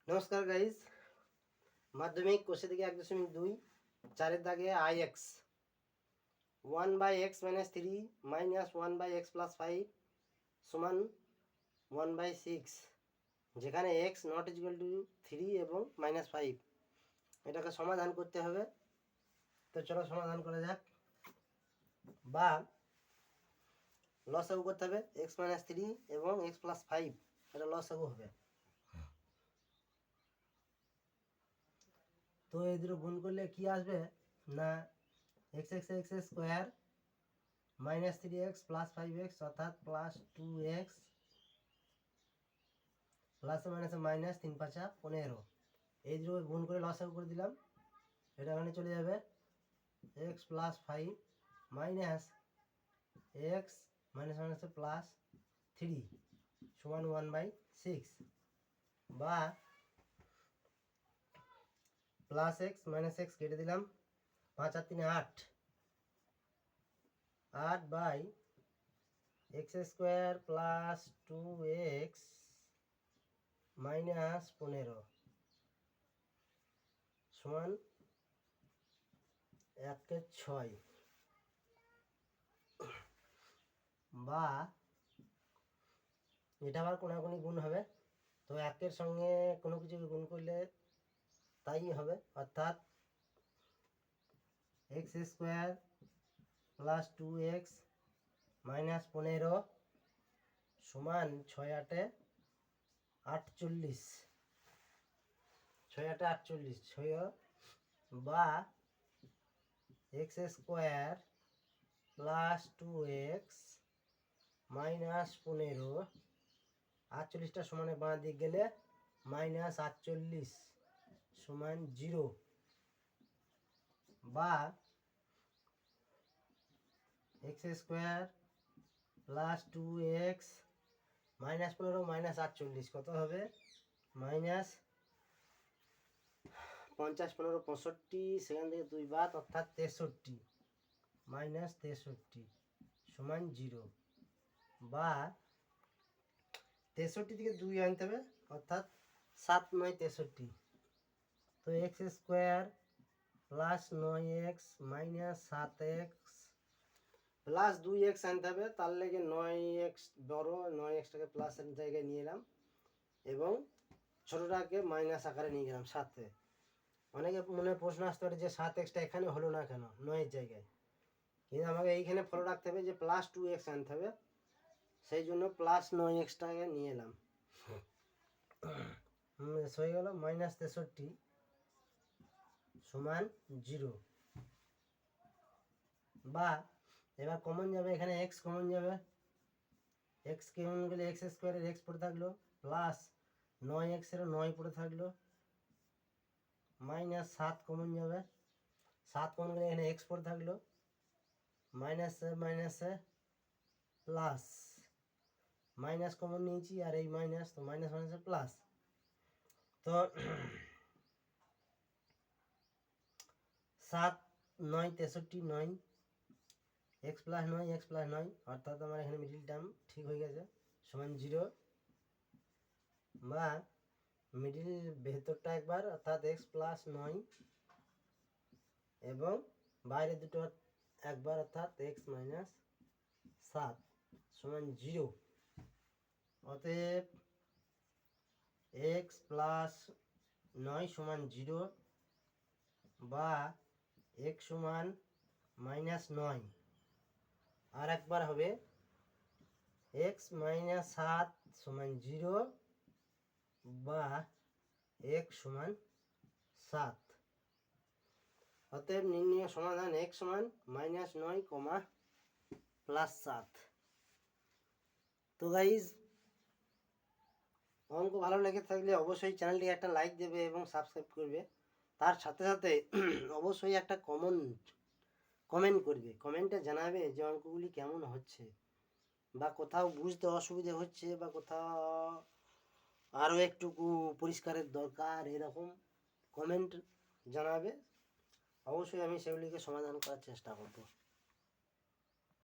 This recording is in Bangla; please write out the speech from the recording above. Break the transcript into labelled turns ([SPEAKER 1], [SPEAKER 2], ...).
[SPEAKER 1] নমস্কার গাইজ, মাধ্যমিক কোষে থেকে 1.2 4 দাগে ix 1/x - 3 - 1/x + 5 সমান 1/6, যেখানে x ≠ 3 এবং -5 এটাকে সমাধান করতে হবে। তো চলো সমাধান করা যাক। বা লসাগু করতে হবে x - 3 এবং x + 5, এটা লসাগু হবে। তো এই দুটো গুণ করলে কি আসবে না x স্কোয়ার -3x + 5x অর্থাৎ +2x প্লাসে মাইনাসে মাইনাস 3 × 5 = 15। এই দুটো গুণ করে লসাগু করে দিলাম, এটা এখানে চলে যাবে x + 5 মাইনাস x মাইনাস মাইনাসে +3 সমান 1/6, বা +x - x কেটে দিলাম, 5 আর 3 8, 8/x স্কোয়ার + 2x - 15 সমান 1/6। বা এটা আবার কোনাকুনি গুণ হবে, তো 1-এর সঙ্গে কোনো কিছু গুণ করলে তাই হবে, অর্থাৎ x স্কোয়ার + 2x - 15 সমান 6 × 8 = 48, 6 × 8 = 48, বা x স্কোয়ার + 2x - 15, 48টা সমানে বাঁ দিক গেলে -48 সমান 0, বা x স্কোয়ার + 2x - 15 -48 কত হবে? -50 15 65, সেখান থেকে 2 বাদ অর্থাৎ 63, -63 সমান 0, বা 63 থেকে 2 আনতে হবে অর্থাৎ 7 9 63। তো x square + 9x - 7x + 2x আনতে হবে, তার লেগে 9x বড়, 9xটাকে প্লাসের জায়গায় নিয়ে এলাম এবং ছোটোটাকে মাইনাস আকারে নিয়ে গেলাম 7-এ। অনেকে মনে প্রশ্ন আসতে পারে যে 7xটা এখানে হলো না কেন 9-এর জায়গায়, কিন্তু আমাকে এইখানে ফলো রাখতে হবে যে +2x আনতে হবে, সেই জন্য +9xটাকে নিয়ে এলাম। হয়ে গেল -63 সমান 0, বা এবার কমন যাবে, এখানে x কমন যাবে, x কমন গেলে x স্কোয়ারের x পড়ে থাকলো, প্লাস 9x এর 9 পড়ে থাকলো, -7 কমন যাবে, 7 কমন গেলে এখানে x পড়ে থাকলো, মাইনাসে মাইনাসে প্লাস, মাইনাস কমন নিয়েছি আর এই মাইনাস, তো মাইনাস মাইনাসে প্লাস। তো 7 9 63 9 x + 9 x + 9 অর্থাৎ আমার এখানে মিডিল টার্ম ঠিক হয়ে গেছে, সমান 0, বা মিডিল ভেতরটা একবার অর্থাৎ x + 9 এবং বাইরে দুটো একবার অর্থাৎ x - 7 সমান 0। অতএব x + 9 সমান 0, বা x সমান -9, আর একবার হবে x - 7 সমান 0, বা x সমান 7। অতএব নির্ণয় সমাধান x সমান -9, +7। তো গাইজ, অঙ্ক ভালো লেগে থাকলে অবশ্যই চ্যানেলটি একটা লাইক দেবে এবং সাবস্ক্রাইব করবে, তার সাথে সাথে অবশ্যই একটা কমেন্ট করবে, কমেন্টে জানাবে যে অঙ্কগুলি কেমন হচ্ছে, বা কোথাও বুঝতে অসুবিধে হচ্ছে, বা কোথাও আরও একটুকু পরিষ্কারের দরকার, এরকম কমেন্ট জানাবে, অবশ্যই আমি সেগুলিকে সমাধান করার চেষ্টা করব।